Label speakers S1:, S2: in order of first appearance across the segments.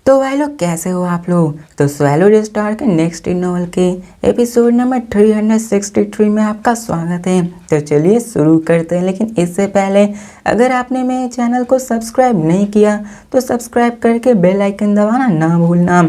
S1: तो भाई लोग कैसे हो आप लोग। तो स्वैलो स्टार के नेक्स्ट नॉवल के एपिसोड नंबर 363 में आपका स्वागत है। तो चलिए शुरू करते हैं, लेकिन इससे पहले अगर आपने मेरे चैनल को सब्सक्राइब नहीं किया तो सब्सक्राइब करके बेल आइकन दबाना ना भूलना।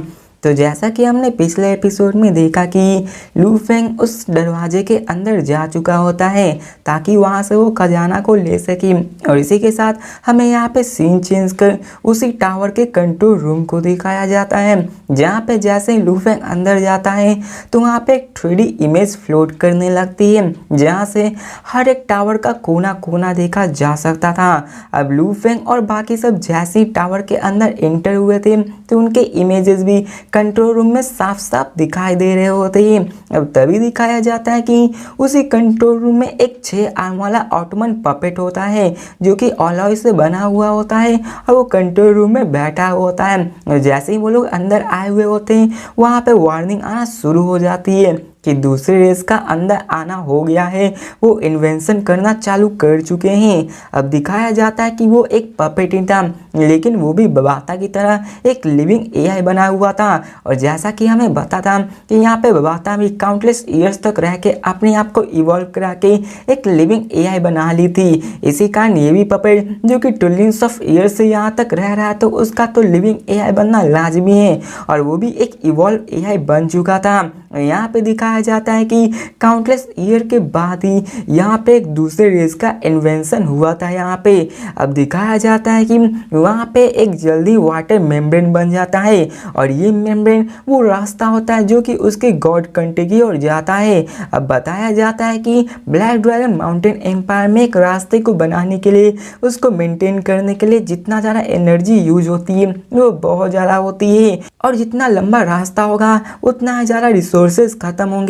S1: तो जैसा कि हमने पिछले एपिसोड में देखा कि लू फेंग उस दरवाजे के अंदर जा चुका होता है ताकि वहां से वो खजाना को ले सके, और इसी के साथ हमें यहाँ पे सीन चेंज कर उसी टावर के कंट्रोल रूम को दिखाया जाता है, जहाँ पे जैसे ही लू फेंग अंदर जाता है तो वहाँ पे एक 3D इमेज फ्लोट करने लगती है, जहाँ से हर एक टावर का कोना कोना देखा जा सकता था। अब लू फेंग और बाकी सब जैसे ही टावर के अंदर एंटर हुए थे तो उनके इमेजेस भी कंट्रोल रूम में साफ साफ दिखाई दे रहे होते हैं। अब तभी दिखाया जाता है कि उसी कंट्रोल रूम में एक 6 आर्म वाला ऑटोमन पपेट होता है जो कि अलॉय से बना हुआ होता है, और वो कंट्रोल रूम में बैठा होता है। और जैसे ही वो लोग अंदर आए हुए होते हैं वहाँ पे वार्निंग आना शुरू हो जाती है कि दूसरे रेस का अंदर आना हो गया है, वो इन्वेंशन करना चालू कर चुके हैं। अब दिखाया जाता है कि वो एक पपेट ही था, लेकिन वो भी बबाता की तरह एक लिविंग एआई बना हुआ था। और जैसा कि हमें पता था कि यहाँ पे बबाता भी काउंटलेस ईयर्स तक रह के अपने आप को इवॉल्व करा के एक लिविंग एआई बना ली थी। इसी कारण ये भी पपेट जो कि ट्रिलियंस ऑफ ईयर्स से यहाँ तक रह रहा है तो उसका तो लिविंग एआई बनना लाजमी है, और वो भी एक इवॉल्व एआई बन चुका था। यहाँ पे दिखाया जाता है कि काउंटलेस ईयर के बाद ही यहाँ पे एक दूसरे रेस का इन्वेंशन हुआ था यहाँ पे। अब दिखाया जाता है कि वहाँ पे एक जल्दी वाटर मेम्ब्रेन बन जाता है, और ये मेम्ब्रेन वो रास्ता होता है जो कि उसके गॉड कंट्री की ओर जाता है। अब बताया जाता है कि ब्लैक ड्रैगन माउंटेन एम्पायर में एक रास्ते को बनाने के लिए, उसको मेंटेन करने के लिए जितना ज़्यादा एनर्जी यूज होती है वो बहुत ज़्यादा होती है, और जितना लंबा रास्ता होगा उतना ज़्यादा रिसोर्सेज खत्म होंगे।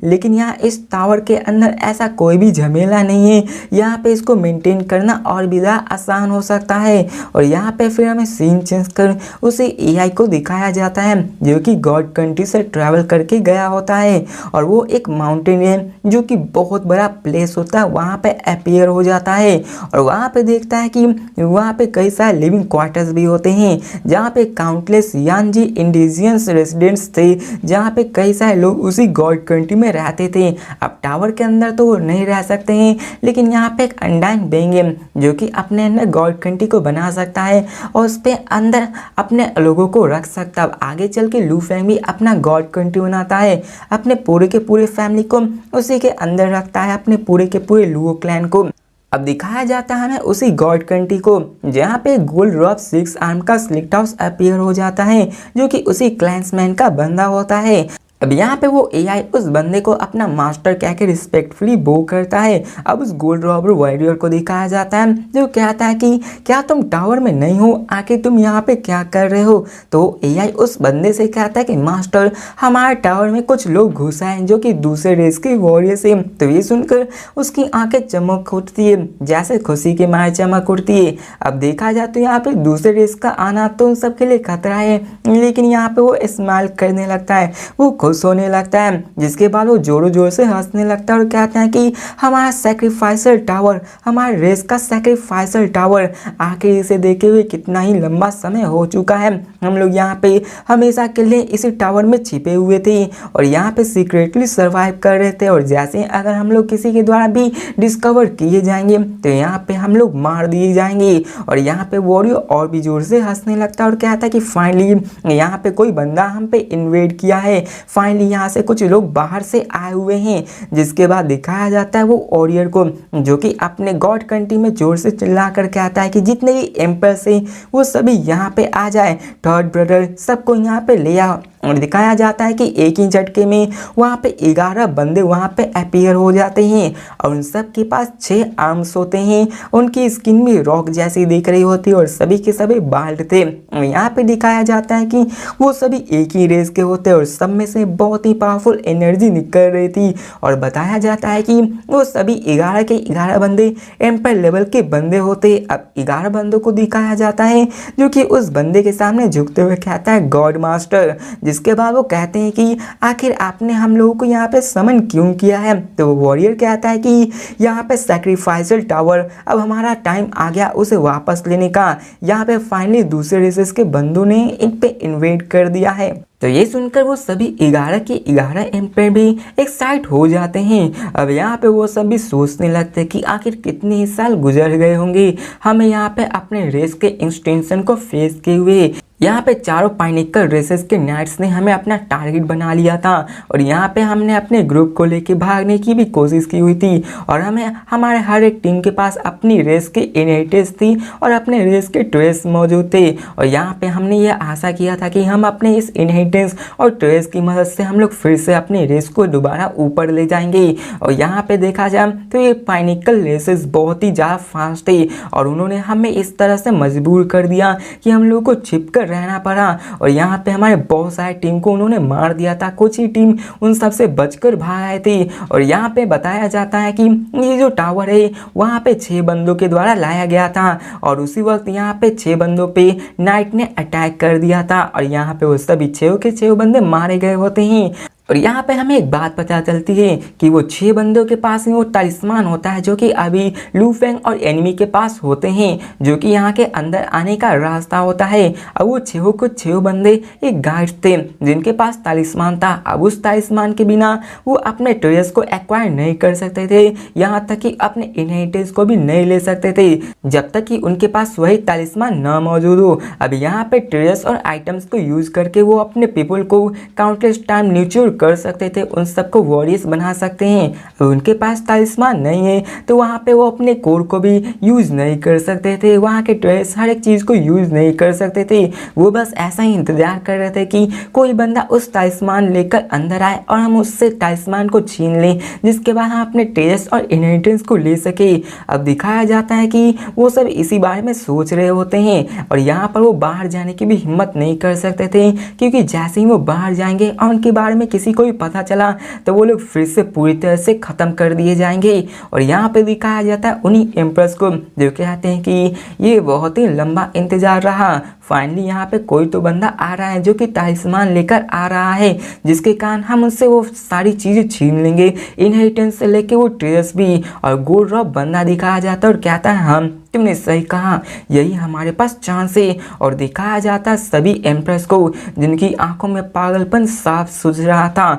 S1: लेकिन यहाँ इस टावर के अंदर ऐसा कोई भी झमेला नहीं है, यहाँ पे इसको मेंटेन करना और भी ज़्यादा आसान हो सकता है। और यहाँ पे फिर हमें सीन चेंज कर उसे एआई को दिखाया जाता है जो कि गॉड कंट्री से ट्रैवल करके गया होता है, और वो एक माउंटेन है जो कि बहुत बड़ा प्लेस होता है वहाँ पे अपीयर हो जाता है। और वहाँ पे देखता है कि वहाँ पे कई सारे लिविंग क्वार्टर्स भी होते हैं जहाँ पे काउंटलेस यानजी इंडिजियंस रेसिडेंट्स थे, जहाँ पे कई सारे लोग उसी गॉड कंट्री में रहते थे। अब टावर के अंदर तो वो नहीं रह सकते हैं, लेकिन यहाँ पे एक अंडाइन बेंग है जो कि अपने अंदर गॉड कंट्री को बना सकता है और उस पे अंदर अपने लोगों को रख सकता है। अब आगे चल के लू फेंग भी अपना गॉड कंट्री बनाता है, अपने पूरे के पूरे फैमिली को उसी के अंदर रखता है, अपने पूरे के पूरे लुओ क्लैन को। अब दिखाया जाता है हमें उसी गॉड कंट्री को जहाँ पे गोल्ड रॉब 6 आर्म का स्लिक्ट हाउस अपीयर हो जाता है जो कि उसी क्लैंसमैन का बंदा होता है। अब यहाँ पे वो एआई उस बंदे को अपना मास्टर कह के रिस्पेक्टफुली बो करता है। अब उस गोल्ड रॉबर वॉरियर को दिखाया जाता है जो कहता है कि क्या तुम टावर में नहीं हो, आके तुम यहाँ पे क्या कर रहे हो। तो एआई उस बंदे से कहता है कि मास्टर हमारे टावर में कुछ लोग घुस आए जो कि दूसरे रेस के वॉरियर से। तो ये सुनकर उसकी आंखें चमक उठती है, जैसे खुशी के मारे चमक उठती है। अब देखा जाए तो यहाँ पे दूसरे रेस का आना तो उन सबके लिए खतरा है, लेकिन यहाँ पे वो स्माइल करने लगता है, वो खुश होने लगता है, जिसके बाद वो जोरों जोर से हंसने लगता है और कहता है कि हमारा सैक्रिफाइसर टावर, हमारे रेस का सैक्रिफाइसर टावर, आखिर इसे देखे हुए कितना ही लंबा समय हो चुका है। हम लोग यहाँ पे हमेशा के लिए इसी टावर में छिपे हुए थे और यहाँ पे सीक्रेटली सर्वाइव कर रहे थे, और जैसे अगर हम लोग किसी के द्वारा भी डिस्कवर किए जाएंगे तो यहाँ पे हम लोग मार दिए जाएंगे। और यहाँ पे वॉरियर और भी जोर से हंसने लगता है और कहता है कि फाइनली यहाँ पे कोई बंदा हम पे इन्वेड किया है, फाइनली यहाँ से कुछ लोग बाहर से आए हुए हैं। जिसके बाद दिखाया जाता है वो वॉरियर को जो कि अपने गॉड कंट्री में जोर से चिल्ला कर कहता है कि जितने भी एम्पर्स हैं वो सभी यहाँ पे आ जाए, थर्ड ब्रदर सबको यहाँ पे ले आओ। और दिखाया जाता है कि एक ही झटके में वहाँ पे 11 बंदे वहाँ पे अपीयर हो जाते हैं, और उन सब के पास 6 आर्म्स होते हैं, उनकी स्किन भी रॉक जैसी दिख रही होती है और सभी के सभी बाल्ड थे। यहाँ पे दिखाया जाता है कि वो सभी एक ही रेस के होते और सब में से बहुत ही पावरफुल एनर्जी निकल रही थी। और बताया जाता है कि वो सभी 11 के 11 बंदे एम्पायर लेवल के बंदे होते। अब 11 बंदों को दिखाया जाता है जो कि उस बंदे के सामने झुकते हुए कहता है गॉड मास्टर, जिसके बाद वो कहते हैं कि आखिर आपने हम लोगों को यहाँ पे समन क्यों किया है। तो वॉरियर कहता है कि यहाँ पे सैक्रिफाइसल टावर, अब हमारा टाइम आ गया उसे वापस लेने का। यहाँ पे फाइनली दूसरे रेसेस के बंदों ने इन पे इन्वेड कर दिया है। तो ये सुनकर वो सभी 11 के 11 एम्पायर भी एक्साइट हो जाते हैं। अब यहाँ पे वो सभी सोचने लगते हैं कि आखिर कितने ही साल गुजर गए होंगे हमें यहाँ पे अपने रेस के एक्सटेंशन को फेस किए हुए। यहाँ पे चारों पाइनिकल रेसेस के नाइट्स ने हमें अपना टारगेट बना लिया था और यहाँ पे हमने अपने ग्रुप को लेके भागने की भी कोशिश की हुई थी और हमें हमारे हर एक टीम के पास अपनी रेस के इनहेरिटेंस थी और अपने रेस के ट्रेस मौजूद थे। और यहाँ पे हमने ये आशा किया था कि हम अपने इस इनहेरिटेंस और ट्रेस की मदद से हम लोग फिर से अपने रेस को दोबारा ऊपर ले जाएंगे। और यहाँ पे देखा जाए तो ये पाइनिकल रेसेस बहुत ही ज़्यादा फास्ट थे और उन्होंने हमें इस तरह से मजबूर कर दिया कि हम लोग को छिप कर रहना पड़ा। और यहाँ पे हमारे बहुत सारे टीम को उन्होंने मार दिया था, कुछ ही टीम उन सब से बचकर भाग आए थे। और यहाँ पे बताया जाता है कि ये जो टावर है वहाँ पे 6 बंदों के द्वारा लाया गया था और उसी वक्त यहाँ पे 6 बंदों पे नाइट ने अटैक कर दिया था और यहाँ पे वो सभी 6 के 6 बंदे मारे गए होते हैं। और यहाँ पे हमें एक बात पता चलती है कि वो 6 बंदों के पास में वो तलिस्मान होता है जो कि अभी लू फेंग और एनिमी के पास होते हैं, जो कि यहाँ के अंदर आने का रास्ता होता है। अब वो 6 बंदे एक गाइड थे जिनके पास तलिस्मान था। अब उस तलिस्मान के बिना वो अपने ट्रेस को एक्वायर नहीं कर सकते थे, यहाँ तक कि अपने इनहेरिटेंस को भी नहीं ले सकते थे जब तक कि उनके पास वही तलिस्मान न मौजूद हो। अब यहाँ पे ट्रेस और आइटम्स को यूज करके वो अपने पीपल को काउंटलेस टाइम न्यूट्रल कर सकते थे, उन सबको वॉरियर्स बना सकते हैं। अब उनके पास तलिस्मान नहीं है तो वहाँ पे वो अपने कोर को भी यूज नहीं कर सकते थे, वहाँ के ट्रेस हर एक चीज़ को यूज नहीं कर सकते थे। वो बस ऐसा ही इंतजार कर रहे थे कि कोई बंदा उस तलिस्मान लेकर अंदर आए और हम उससे तलिस्मान को छीन लें, जिसके बाद हम अपने ट्रेस और इनहेरिटेंस को ले सके। अब दिखाया जाता है कि वो सब इसी बारे में सोच रहे होते हैं और यहाँ पर वो बाहर जाने की भी हिम्मत नहीं कर सकते थे, क्योंकि जैसे ही वो बाहर जाएंगे और उनके बारे में किसी को भी पता चला तो वो लोग फिर से पूरी तरह से खत्म कर दिए जाएंगे। और यहाँ पे दिखाया जाता है उन्हीं एम्प्रेस को जो कहते हैं कि ये बहुत ही लंबा इंतजार रहा, फाइनली यहाँ पे कोई तो बंदा आ रहा है जो कि तलिस्मान लेकर आ रहा है, जिसके कारण हम उससे वो सारी चीज़ें छीन लेंगे, इनहेरिटेंस से लेके वो ट्रेस भी। और गोल्ड रॉब बंदा दिखाया जाता है और कहता है हम तुमने सही कहा, यही हमारे पास चांस है। और दिखाया जाता है सभी एम्प्रेस को जिनकी आंखों में पागलपन साफ सूझ रहा था।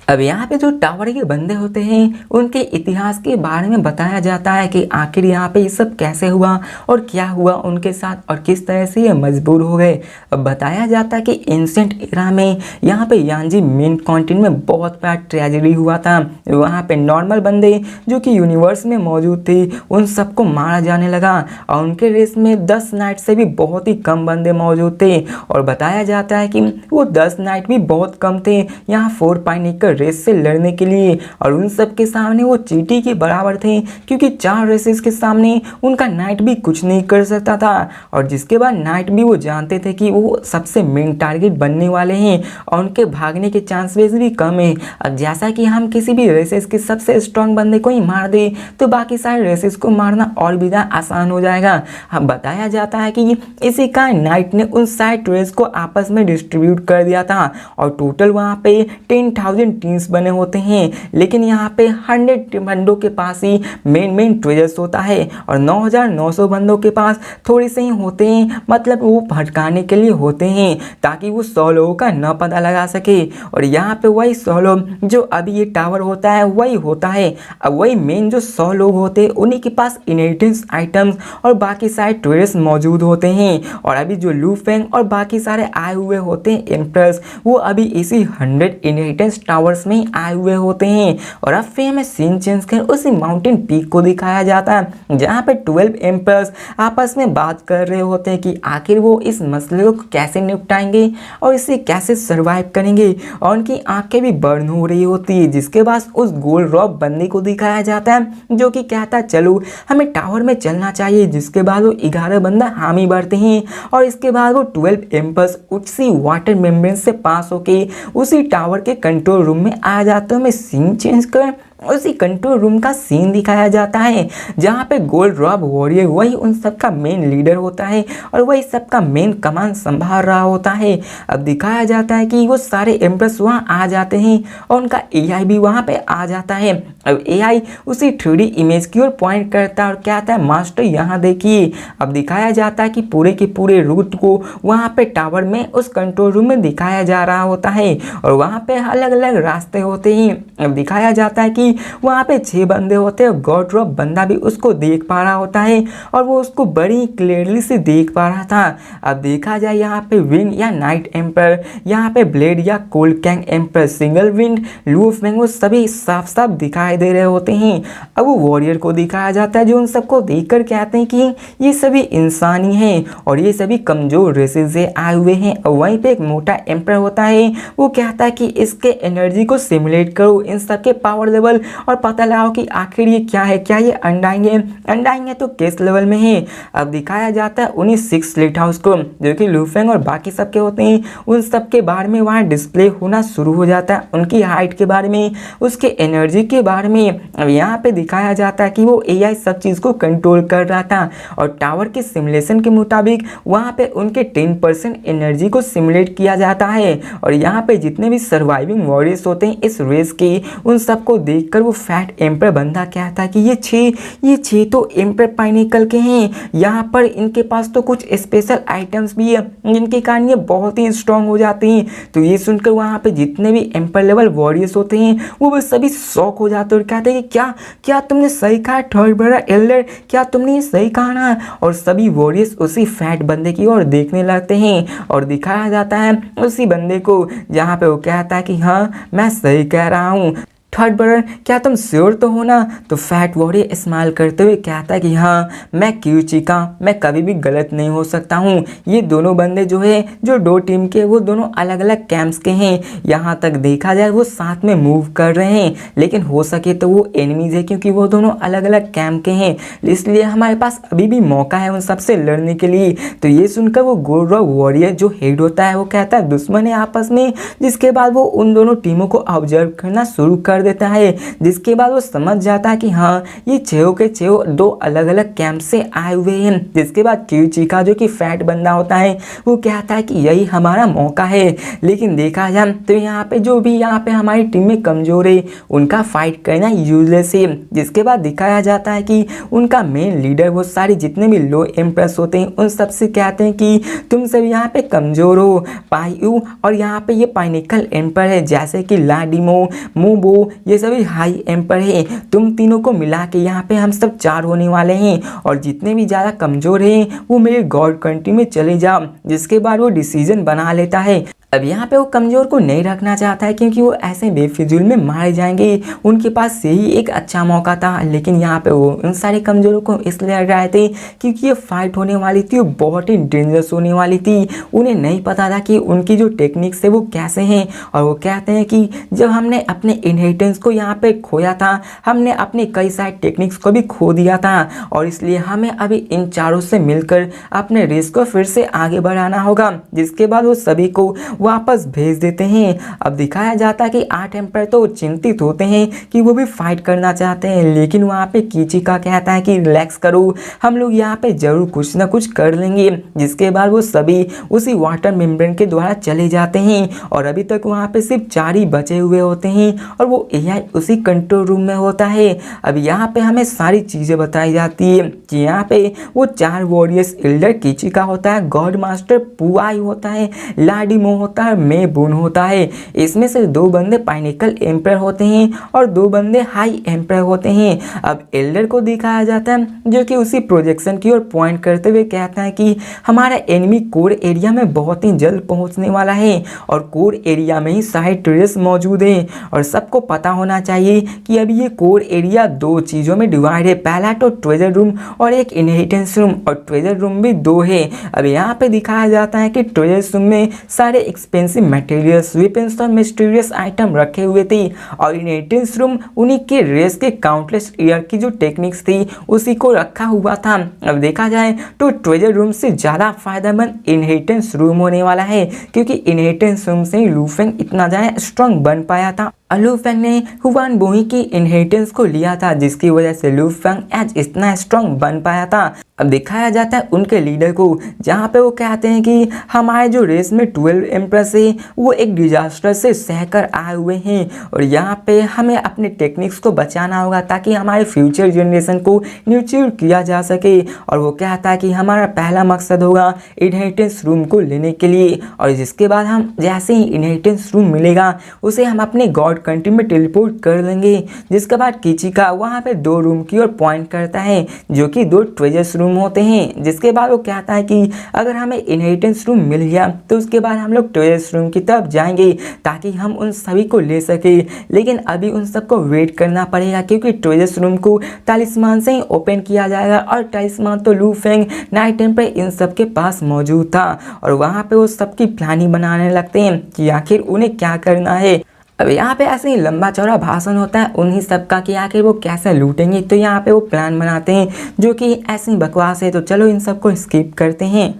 S1: अब यहाँ पे जो टावर के बंदे होते हैं उनके इतिहास के बारे में बताया जाता है कि आखिर यहाँ पे ये सब कैसे हुआ और क्या हुआ उनके साथ और किस तरह से ये मजबूर हो गए। अब बताया जाता है कि एंशिएंट एरा में यहाँ पे यांजी मेन कॉन्टिनेंट में बहुत बड़ा ट्रेजेडी हुआ था। वहाँ पे नॉर्मल बंदे जो कि यूनिवर्स में मौजूद थे उन सबको मारा जाने लगा और उनके रेस में 10 नाइट से भी बहुत ही कम बंदे मौजूद थे। और बताया जाता है कि वो 10 नाइट भी बहुत कम थे यहाँ 4 पाइनिकल रेस से लड़ने के लिए, और उन सब के सामने वो चींटी के बराबर थे, क्योंकि 4 रेसेस के सामने उनका नाइट भी कुछ नहीं कर सकता था। और जिसके बाद नाइट भी वो जानते थे कि वो सबसे मेन टारगेट बनने वाले हैं और उनके भागने के चांसेस भी कम है। अब जैसा कि हम किसी भी रेसेस के सबसे स्ट्रॉन्ग बंदे को ही मार दे तो बाकी सारे रेसेस को मारना और भी ज़्यादा आसान हो जाएगा। अब बताया जाता है कि इसी का नाइट ने उन सारे ट्रेस को आपस में डिस्ट्रीब्यूट कर दिया था और टोटल वहाँ पे 10,000 टीम्स बने होते हैं, लेकिन यहाँ पे 100 बंदों के पास ही मेन ट्रेजर्स होता है और 9,900 बंदों के पास थोड़े से ही होते हैं, मतलब वो भटकाने के लिए होते हैं ताकि वो 100 लोगों का न पता लगा सके। और यहाँ पे वही 100 लोग जो अभी ये टावर होता है वही होता है। अब वही मेन जो 100 लोग होते हैं उन्हीं के पास इनहेरिटेंस आइटम्स और बाकी सारे ट्रेजर्स मौजूद होते हैं। और अभी जो लू फेंग और बाकी सारे आए हुए होते हैं एम्प्रेस, वो अभी इसी 100 इनहेरिटेंस टावर्स में आए हुए होते हैं। और अब फिर हमें सीन चेंज कर उसी माउंटेन पीक को दिखाया जाता है जहाँ पे 12 एम्पर्स आपस में बात कर रहे होते हैं कि आखिर वो इस मसले को कैसे निपटाएंगे और इसे कैसे सरवाइव करेंगे, और उनकी आंखें भी बर्न हो रही होती है। जिसके बाद उस गोल्ड रॉब बंदे को दिखाया जाता है जो कि कहता है चलो हमें टावर में चलना चाहिए। जिसके बाद वो 11 बंदा हामी भरते हैं और इसके बाद वो 12 एम्पर्स उसी वाटर मेम्ब्रेन से पास होके उसी टावर के कंट्रोल रूम में आ जाते हैं। मैं सीन चेंज कर उसी कंट्रोल रूम का सीन दिखाया जाता है जहाँ पे गोल्ड रॉब वॉरियर वही उन सब का मेन लीडर होता है और वही सबका मेन कमान संभाल रहा होता है। अब दिखाया जाता है कि वो सारे एम्प्रेस वहाँ आ जाते हैं और उनका एआई भी वहाँ पे आ जाता है। अब एआई उसी 3D इमेज की ओर पॉइंट करता है और कहता है मास्टर यहाँ देखिए। अब दिखाया जाता है कि पूरे के पूरे रूट को वहाँ पे टावर में उस कंट्रोल रूम में दिखाया जा रहा होता है और वहाँ पे अलग अलग रास्ते होते हैं। अब दिखाया जाता है कि वहाँ पे 6 बंदे होते हैं और गॉड रॉब बंदा भी उसको देख पा रहा होता है और वो उसको बड़ी क्लियरली से देख पा रहा था। अब देखा जाए यहाँ पे विंड या नाइट एम्पर, यहाँ पे ब्लेड या cold Kang emperor, single wind, लूफ mango सभी साफ साफ दिखाई दे रहे होते हैं। अब वो वॉरियर को दिखाया जाता है जो उन सबको देखकर कहते हैं कि ये सभी इंसानी हैं और ये सभी कमजोर रेसेस से आए हुए हैं। और वहीं पे एक मोटा एम्पर होता है, वो कहता है कि इसके एनर्जी को सिमुलेट करो, इन सबके पावर लेवल और पता लगाओ कि आखिर ये क्या है, क्या ये अंडाएंगे तो किस लेवल में है। अब दिखाया जाता है उन्हीं 6 लाइट हाउस को जो कि लूफेंग और बाकी सबके होते हैं, उन सब के बारे में वहाँ डिस्प्ले होना शुरू हो जाता है, उनकी हाइट के बारे में, उसके एनर्जी के बारे में। अब यहाँ पे दिखाया जाता है कि वो एआई सब चीज़ को कंट्रोल कर रहा था और टावर के सिमुलेशन के मुताबिक वहाँ पे उनके 10% एनर्जी को सिमुलेट किया जाता है। और यहाँ पे जितने भी सर्वाइविंग वॉरियर्स होते हैं इस रेस के, उन सबको देखकर वो फैट एम्पर बंदा कहता है कि ये छह तो एम्पर पाइनिकल के हैं, यहाँ पर इनके पास तो कुछ स्पेशल आइटम्स भी है जिनके कारण ये बहुत ही स्ट्रांग हो जाते हैं। तो ये सुनकर वहाँ पे जितने भी एम्पर लेवल वॉरियर्स होते हैं वो सभी शॉक हो जाते हैं और कहते हैं कि क्या तुमने सही कहा थर्ड ब्रदर एल्डर, क्या तुमने ये सही कहा ना। और सभी वॉरियर्स उसी फैट बंदे की ओर देखने लगते हैं और दिखाया जाता है उसी बंदे को जहाँ पे वो कहता है कि हाँ मैं सही कह रहा हूँ। थर्ड ब्रदर क्या तुम श्योर तो हो ना। तो फैट वॉरियर स्माइल करते हुए कहता है कि हाँ मैं क्यूचिका, मैं कभी भी गलत नहीं हो सकता हूँ। ये दोनों बंदे जो है जो 2 टीम के वो दोनों अलग अलग कैंप्स के हैं, यहाँ तक देखा जाए वो साथ में मूव कर रहे हैं लेकिन हो सके तो वो एनिमीज है क्योंकि वो दोनों अलग अलग कैंप के हैं, इसलिए हमारे पास अभी भी मौका है उन सबसे लड़ने के लिए। तो ये सुनकर वो गोल्ड रॉक वॉरियर जो हेड होता है वो कहता है दुश्मन है आपस में, जिसके बाद वो उन दोनों टीमों को ऑब्जर्व करना शुरू कर देता है, जिसके बाद वो समझ जाता है कि हाँ ये छेओ के छेओ 2 अलग अलग कैंप से आए हुए हैं। जिसके बाद क्यूचिका जो कि फैट बंदा होता है वो कहता है कि यही हमारा मौका है। लेकिन देखा जाए तो यहाँ पे जो भी यहाँ पे हमारी टीम में कमजोर है उनका फाइट करना यूजलेस है। जिसके बाद दिखाया जाता है कि उनका मेन लीडर वो सारे जितने भी लो एम्प्रेस होते हैं उन सबसे कहते हैं कि तुम सब यहाँ पे कमजोर हो पायू, और यहाँ पे ये पाइनिकल एम्पर है जैसे कि लाडिमो मोबो ये सभी हाई एम्पर है, तुम तीनों को मिला के यहाँ पे हम सब 4 होने वाले हैं और जितने भी ज़्यादा कमज़ोर हैं वो मेरे गॉड कंट्री में चले जाओ। जिसके बाद वो डिसीजन बना लेता है। अब यहाँ पे वो कमज़ोर को नहीं रखना चाहता है क्योंकि वो ऐसे बेफिजूल में मारे जाएंगे, उनके पास यही एक अच्छा मौका था। लेकिन यहाँ पे वो उन सारे कमज़ोरों को इसलिए हट रहे थे क्योंकि ये फाइट होने वाली थी वो बहुत ही डेंजरस होने वाली थी। उन्हें नहीं पता था कि उनकी जो टेक्निक्स है वो कैसे हैं। और वो कहते हैं कि जब हमने अपने इनहेरिटेंस को यहाँ पे खोया था हमने अपने कई सारे टेक्निक्स को भी खो दिया था और इसलिए हमें अभी इन चारों से मिलकर अपने रेस को फिर से आगे बढ़ाना होगा। जिसके बाद वो सभी को वापस भेज देते हैं। अब दिखाया जाता है कि 8 एम्पायर तो चिंतित होते हैं कि वो भी फाइट करना चाहते हैं, लेकिन वहाँ पे कीचिका कहता है कि रिलैक्स करो, हम लोग यहाँ पे जरूर कुछ ना कुछ कर लेंगे। जिसके बाद वो सभी उसी वाटर मेम्ब्रेन के द्वारा चले जाते हैं और अभी तक वहाँ पे सिर्फ 4 ही बचे हुए होते हैं और वो एआई उसी कंट्रोल रूम में होता है। अब यहाँ पे हमें सारी चीज़ें बताई जाती है कि यहाँ पे वो 4 वॉरियर्स एल्डर कीचिका होता है, गॉड मास्टर पुआई होता है, लाडिमो होता है, मेबुन होता है। इसमें से 2 बंदे पाइनिकल एम्पर होते हैं और 2 बंदे हाई एम्पर होते हैं। अब एल्डर को दिखाया जाता है जो कि उसी प्रोजेक्शन की ओर पॉइंट करते हुए कहता है कि हमारा एनिमी कोर एरिया में बहुत ही जल्द पहुंचने वाला है और कोर एरिया में ही सारे ट्रेजर्स मौजूद हैं और सबको पता होना चाहिए कि अभी ये कोर एरिया 2 चीज़ों में डिवाइड है, पहला तो ट्रेजर रूम और एक इनहेरिटेंस रूम, और ट्रेजर रूम भी 2 है। अब यहाँ पे दिखाया जाता है कि ट्रेजर रूम में सारे एक्सपेंसिव मटेरियल्स, वेपन्स और मिस्टीरियस आइटम रखे हुए थे और इनहेरिटेंस रूम उन्हीं के रेस के काउंटलेस ईयर की जो टेक्निक्स थी उसी को रखा हुआ था। अब देखा जाए तो ट्रेजर रूम से ज़्यादा फायदेमंद इनहेरिटेंस रूम होने वाला है क्योंकि इनहेरिटेंस रूम से ही लूफेंग इतना ज़्यादा स्ट्रॉन्ग बन पाया था और लू फेंग ने हुआन बोई की इनहेरिटेंस को लिया था, जिसकी वजह से लू फेंग आज इतना स्ट्रांग बन पाया था। अब दिखाया जाता है उनके लीडर को, जहाँ पे वो कहते हैं कि हमारे जो रेस में 12 एम्प्रेस है वो एक डिजास्टर से सहकर आए हुए हैं और यहाँ पे हमें अपने टेक्निक्स को बचाना होगा ताकि हमारे फ्यूचर जनरेशन को न्यूट्रल किया जा सके। और वो कहता है कि हमारा पहला मकसद होगा इनहेरिटेंस रूम को लेने के लिए, और जिसके बाद हम जैसे ही इनहेरिटेंस रूम मिलेगा उसे हम अपने गॉड कंट्री में टेलीपोर्ट कर देंगे। जिसके बाद किचिका वहाँ पे 2 रूम की ओर पॉइंट करता है जो कि 2 ट्रेजर्स रूम होते हैं। जिसके बाद वो कहता है कि अगर हमें इनहेरिटेंस रूम मिल गया तो उसके बाद हम लोग ट्रेजर्स रूम की तरफ जाएंगे ताकि हम उन सभी को ले सके, लेकिन अभी उन सबको वेट करना पड़ेगा क्योंकि ट्रेजर्स रूम को तालिस्मान से ही ओपन किया जाएगा और तालिस्मान तो लू फेंग, नाइट टेम्पर इन सब के पास मौजूद था। और वहाँ पे वो सबकी प्लानिंग बनाने लगते हैं कि आखिर उन्हें क्या करना है। अब यहाँ पे ऐसे ही लंबा चौड़ा भाषण होता है उन्हीं सबका कि आखिर वो कैसे लूटेंगे, तो यहाँ पे वो प्लान बनाते हैं जो कि ऐसी बकवास है, तो चलो इन सबको स्किप करते हैं।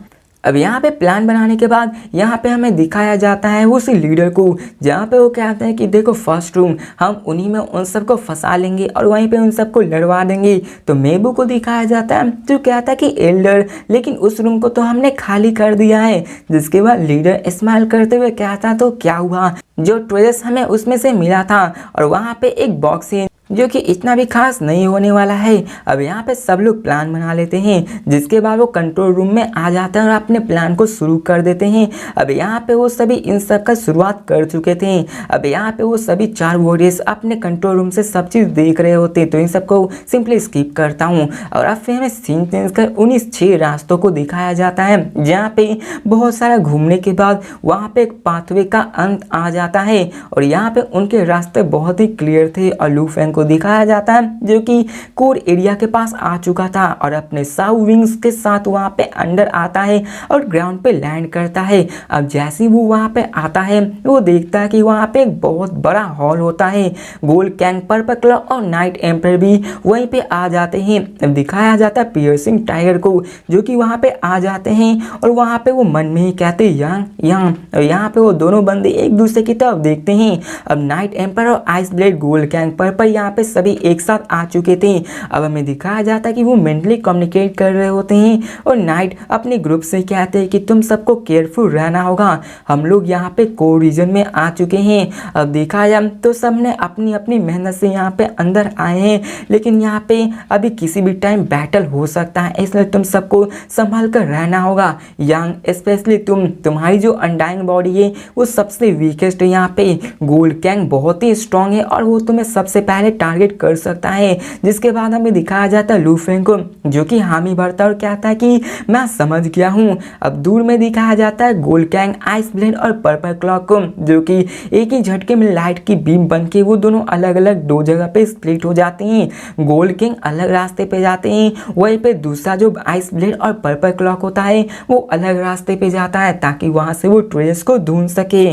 S1: अब यहाँ पे प्लान बनाने के बाद यहाँ पे हमें दिखाया जाता है उसी लीडर को, जहाँ पे वो कहते हैं कि देखो फर्स्ट रूम हम उन्हीं में उन सबको फंसा लेंगे और वहीं पे उन सबको लड़वा देंगे। तो मेबू को दिखाया जाता है जो कहता है कि एल्डर, लेकिन उस रूम को तो हमने खाली कर दिया है। जिसके बाद लीडर स्माइल करते हुए कहता तो क्या हुआ, जो ट्रेजर्स हमें उसमें से मिला था और वहाँ पे एक बॉक्स है जो कि इतना भी खास नहीं होने वाला है। अब यहाँ पे सब लोग प्लान बना लेते हैं, जिसके बाद वो कंट्रोल रूम में आ जाते हैं और अपने प्लान को शुरू कर देते हैं। अब यहाँ पे वो सभी इन सब का शुरुआत कर चुके थे। अब यहाँ पे वो सभी 4 वॉरियर्स अपने कंट्रोल रूम से सब चीज़ देख रहे होते हैं, तो इन सबको सिंपली स्किप करता हूँ। और अब फिर हमें सीन चेंज कर उन्हीं 6 रास्तों को दिखाया जाता है, जहाँ पे बहुत सारा घूमने के बाद वहाँ पे एक पाथवे का अंत आ जाता है और यहाँ पे उनके रास्ते बहुत ही क्लियर थे। और लू फेंग को दिखाया जाता है जो कि कोर एरिया के पास आ चुका था और अपने साउ विंग्स के साथ वहां पे अंडर आता है और ग्राउंड पे लैंड करता है। अब जैसे वो वहां पे आता है वो देखता है कि वहां पे एक बहुत बड़ा हॉल होता है। गोल्ड कैंग, पर्पल क्लॉ और नाइट एम्पर भी वहीं पे आ जाते हैं। अब दिखाया जाता है पियर्सिंग टाइगर को जो कि वहां पे आ जाते हैं और वहां पे वो मन में ही कहते यंग यंग। और यहाँ पे वो दोनों बंदे एक दूसरे की तरफ देखते हैं। अब नाइट एम्पर और ice blade gold Kang purple यहाँ पे सभी एक साथ आ चुके थे। अब हमें दिखाया जाता है कि वो मेंटली कम्युनिकेट कर रहे होते हैं और नाइट अपने ग्रुप से कहते हैं कि तुम सबको केयरफुल रहना होगा, हम लोग यहाँ पे कोर रीजन में आ चुके हैं। अब देखा जाए तो सबने अपनी अपनी मेहनत से यहाँ पे अंदर आए हैं, लेकिन यहाँ पे अभी किसी भी टाइम बैटल हो सकता है, इसलिए तुम सबको संभाल कर रहना होगा। यंग स्पेशली तुम्हारी जो अनडाइंग बॉडी है वो सबसे वीकेस्ट है। यहाँ पे गोल्ड कैंग बहुत ही स्ट्रांग है और वो तुम्हें सबसे पहले टारगेट कर सकता है। जिसके बाद हमें दिखाया जाता है लू फेंग को जो कि हामी भरता और कहता है कि मैं समझ गया हूँ। अब दूर में दिखाया जाता है गोल्ड कैंग, आइस ब्लेड और पर्पल क्लॉक को जो कि एक ही झटके में लाइट की बीम बन के वो दोनों अलग अलग 2 जगह पे स्प्लिट हो जाते हैं। गोल्ड किंग अलग रास्ते पे जाते हैं, वहीं पे दूसरा जो आइस ब्लेड और पर्पल क्लॉक होता है वो अलग रास्ते पे जाता है ताकि वहां से वो ट्रेस को ढूंढ सके।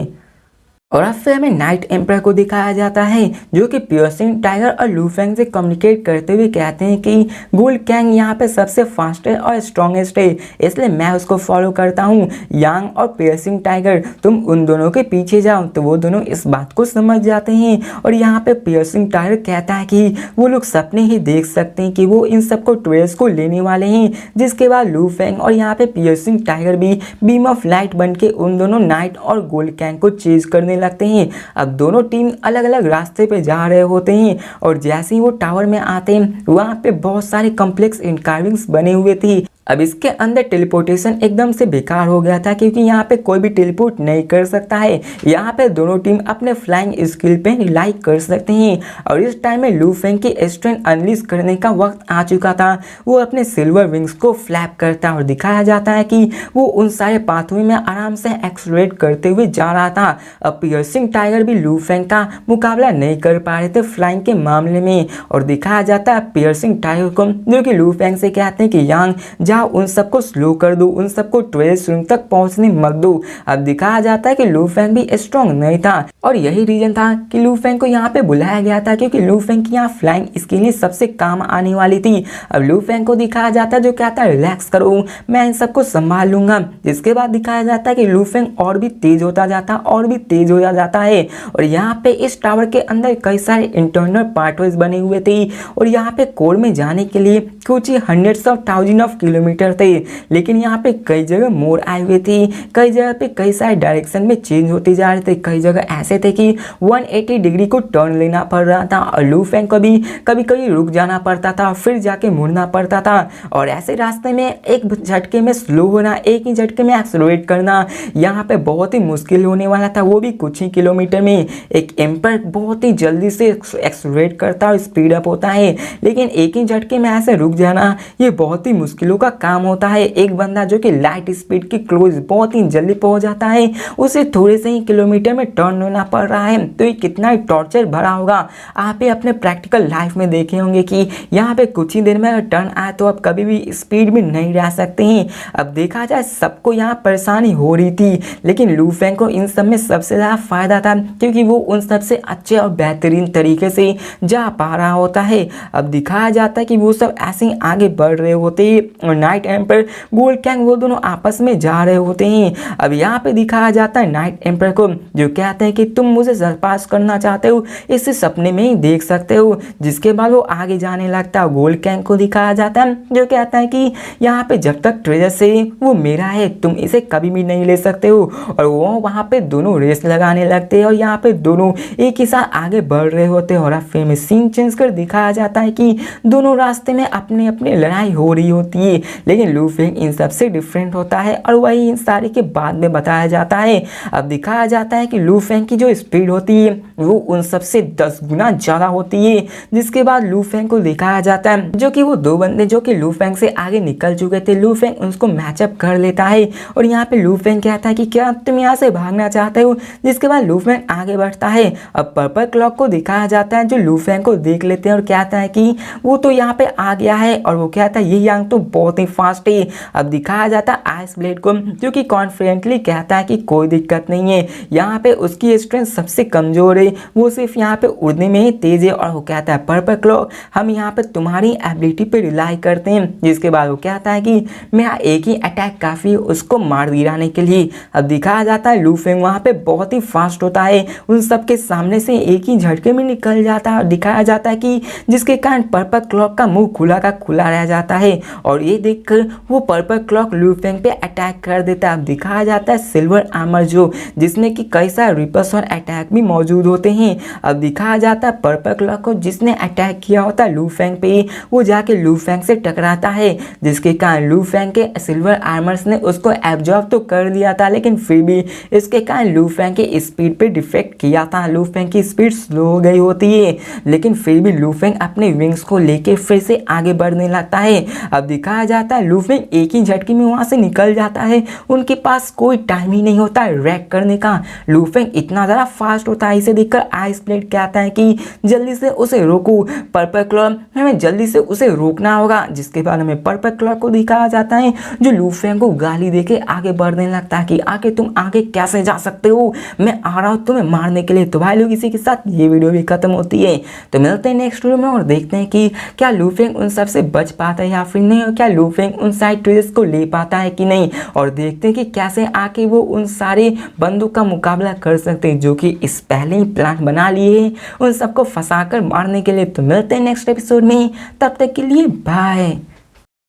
S1: और अब फिर हमें नाइट एम्पर को दिखाया जाता है जो कि पियर्सिंग टाइगर और लू फेंग से कम्युनिकेट करते हुए कहते हैं कि गोल्ड कैंग यहाँ पे सबसे फास्ट है और स्ट्रॉन्गेस्ट है, इसलिए मैं उसको फॉलो करता हूँ। यांग और पियर्सिंग टाइगर तुम उन दोनों के पीछे जाओ। तो वो दोनों इस बात को समझ जाते हैं और यहाँ पे पियर्सिंग टाइगर कहता है कि वो लोग सपने ही देख सकते हैं कि वो इन सबको ट्रेस को लेने वाले हैं। जिसके बाद लू फेंग और यहाँ पे पियर्सिंग टाइगर भी बीम ऑफ लाइट बन के उन दोनों नाइट और गोल्ड कैंग को चेज करने लगते हैं। अब दोनों टीम अलग अलग रास्ते पे जा रहे होते हैं और जैसे ही वो टावर में आते हैं वहां पे बहुत सारे कॉम्प्लेक्स इनकार्विंग्स बने हुए थे। अब इसके अंदर टेलीपोर्टेशन एकदम से बेकार हो गया था क्योंकि यहाँ पे कोई भी टेलीपोर्ट नहीं कर सकता है। यहाँ पे दोनों टीम अपने फ्लाइंग स्किल पे रिलाई कर सकते हैं और इस टाइम में लू फेंग की स्ट्रेंथ अनलीज करने का वक्त आ चुका था। वो अपने सिल्वर विंग्स को फ्लैप करता है और दिखाया जाता है कि वो उन सारे पाथवे में आराम से एक्सलरेट करते हुए जा रहा था। अब पियर्सिंग टाइगर भी लू फेंग का मुकाबला नहीं कर पा रहे थे फ्लाइंग के मामले में और दिखाया जाता है पियर्सिंग टाइगर को जो कि लू फेंग से कहते हैं कि यांग उन सबको स्लो कर दो, उन सबको ट्रेस रूम तक पहुंचने मत दो। अब दिखाया जाता है कि लू फेंग भी स्ट्रॉन्ग नहीं था और यही रीजन था कि लू फेंग को यहाँ पे बुलाया गया था, क्योंकि लू फेंग की यहाँ फ्लाइंग इसके लिए सबसे काम आने वाली थी। अब लू फेंग को दिखाया जाता है जो कहता है रिलैक्स करो, मैं इन सबको संभाल लूंगा। जिसके बाद दिखाया जाता है कि लू फेंग और भी तेज होता जाता और भी तेज हो जाता है। और यहाँ पे इस टावर के अंदर कई सारे इंटरनल पाथवेज बने हुए थे और यहाँ पे कोर में जाने के लिए कुछ ही hundreds of thousand of kilometer थे। लेकिन यहाँ पे कई जगह मोड़ आए हुए थे, कई जगह पे कई सारे डायरेक्शन में चेंज होते जा रहे थे, कई जगह ऐसे थे कि 180 डिग्री को टर्न लेना पड़ रहा था और लू फेंग को भी कभी कभी रुक जाना पड़ता था, फिर जाके मुड़ना पड़ता था। और ऐसे रास्ते में एक झटके में स्लो होना, एक ही झटके में एक्सलरेट करना यहाँ पे बहुत ही मुश्किल होने वाला था, वो भी कुछ ही किलोमीटर में। एक एम्पर बहुत ही जल्दी से एक्सलरेट करता और स्पीड अप होता है, लेकिन एक ही झटके में ऐसे रुक जाना ये बहुत ही मुश्किलों का काम होता है। एक बंदा जो कि लाइट स्पीड के क्लोज बहुत ही जल्दी पहुंच जाता है, उसे थोड़े से ही किलोमीटर में टर्न होना पड़ रहा है, तो ये कितना ही टॉर्चर भरा होगा। आप ये अपने प्रैक्टिकल लाइफ में देखे होंगे कि यहाँ पे कुछ ही देर में अगर टर्न आए तो आप कभी भी स्पीड में नहीं रह सकते हैं। अब देखा जाए सबको यहाँ परेशानी हो रही थी, लेकिन लू फेंग को इन सब में सबसे ज़्यादा फायदा था, क्योंकि वो उन सबसे अच्छे और बेहतरीन तरीके से जा पा रहा होता है। अब दिखाया जाता है कि वो सब ऐसे ही आगे बढ़ रहे होते हैं और नाइट एम्पर गोल्ड कैंग वो दोनों आपस में जा रहे होते हैं। अब यहाँ पे दिखाया जाता है नाइट एम्पर को, जो कहते हैं कि तुम मुझे सरपास करना चाहते हो, इसे सपने में ही देख सकते हो। जिसके बाद वो आगे जाने लगता है। गोल्ड कैंग को दिखाया जाता है जो कहता है कि यहाँ पे जब तक ट्रेजर से वो मेरा है, तुम इसे कभी भी नहीं ले सकते हो। और वो वहाँ पे दोनों रेस लगाने लगते हैं और यहाँ पे दोनों एक ही साथ आगे बढ़ रहे होते हैं। और अब फिर में सीन चेंज कर दिखाया जाता है कि दोनों रास्ते में अपने अपने लड़ाई हो रही होती है, लेकिन लू फेंग इन सबसे डिफरेंट होता है और वही इन सारी के बाद में बताया जाता है। अब दिखाया जाता है कि लू फेंग की जो स्पीड होती है वो उन सबसे 10 गुना ज़्यादा होती है। जिसके बाद लू फेंग को दिखाया जाता है जो कि वो दो बंदे जो कि लू फेंग से आगे निकल चुके थे, लू फेंग उसको मैचअप कर लेता है। और यहाँ पे लू फेंग कहता है कि क्या तुम यहाँ से भागना चाहते हो। जिसके बाद लू फेंग आगे बढ़ता है। अब पर्पल क्लॉक को दिखाया जाता है जो लू फेंग को देख लेते हैं और कहता है कि वो तो यहाँ पे आ गया है और वो कहता है ये यांग तो बहुत ही फास्ट है। अब दिखाया जाता है आइस ब्लेड को जो कि कॉन्फिडेंटली कहता है कि कोई दिक्कत नहीं है, यहाँ पे उसकी स्ट्रेंथ सबसे कमजोर है, वो सिर्फ यहाँ पे उड़ने में ही तेज है। और वो कहता है पर्पल क्लॉक हम यहाँ पे तुम्हारी एबिलिटी पे रिलाई करते हैं। जिसके बाद वो कहता है कि मेरा एक ही अटैक काफ़ी है उसको मार गिराने के लिए। अब दिखाया जाता है लू फेंग वहाँ पे बहुत ही फास्ट होता है, उन सबके सामने से एक ही झटके में निकल जाता है। और दिखाया जाता है कि जिसके कारण पर्पल क्लॉक का मुंह खुला का खुला रह जाता है और ये देखकर वो पर्पल क्लॉक लू फेंग पे अटैक कर देता है। अब दिखाया जाता है सिल्वर आर्मर जो जिसमें कि कई सारे रिपर्स और अटैक भी मौजूद होते हैं। अब दिखाया जाता है पर्पल क्लॉक को जिसने अटैक किया होता है लू फेंग पे, वो जाके लू फेंग से टकराता है, जिसके कारण लू फेंग के सिल्वर आर्मर्स ने उसको एब्जॉर्ब तो कर लिया था, लेकिन फिर भी इसके कारण लू फेंग के स्पीड पे डिफेक्ट किया था। लू फेंग की स्पीड स्लो हो गई होती है, लेकिन फिर भी लू फेंग अपने विंग्स को लेके फिर से आगे बढ़ने लगता है। अब दिखाया जाता है लू फेंग एक ही झटके में वहां से निकल जाता है, उनके पास कोई टाइम ही नहीं होता है रैक करने का। लू फेंग इतना ज़्यादा फास्ट होता है, इसे देखकर आइस ब्लेड कहता है कि जल्दी से उसे रोको, पर्पल क्लॉक हमें जल्दी से उसे रोकना होगा। जिसके बाद हमें पर्पल क्लॉक को दिखाया जाता है जो लू फेंग को गाली देके आगे बढ़ने लगता है कि आगे तुम आगे कैसे जा सकते हो, मैं आ रहा हूँ तुम्हें मारने के लिए। तो भाई लोग इसी के साथ ये वीडियो भी खत्म होती है, तो मिलते हैं नेक्स्ट वीडियो में और देखते हैं कि क्या लू फेंग उन सब से बच पाता है या फिर नहीं, और क्या लू फेंग उन साइड ट्रेजर्स को ले पाता है कि नहीं, और देखते हैं कि कैसे आके वो उन सारे बंदों का मुकाबला कर सकते हैं जो कि इस पहले ही प्लान बना लिए हैं उन सबको फंसा कर मारने के लिए। तो मिलते हैं नेक्स्ट एपिसोड में, तब तक के लिए बाय।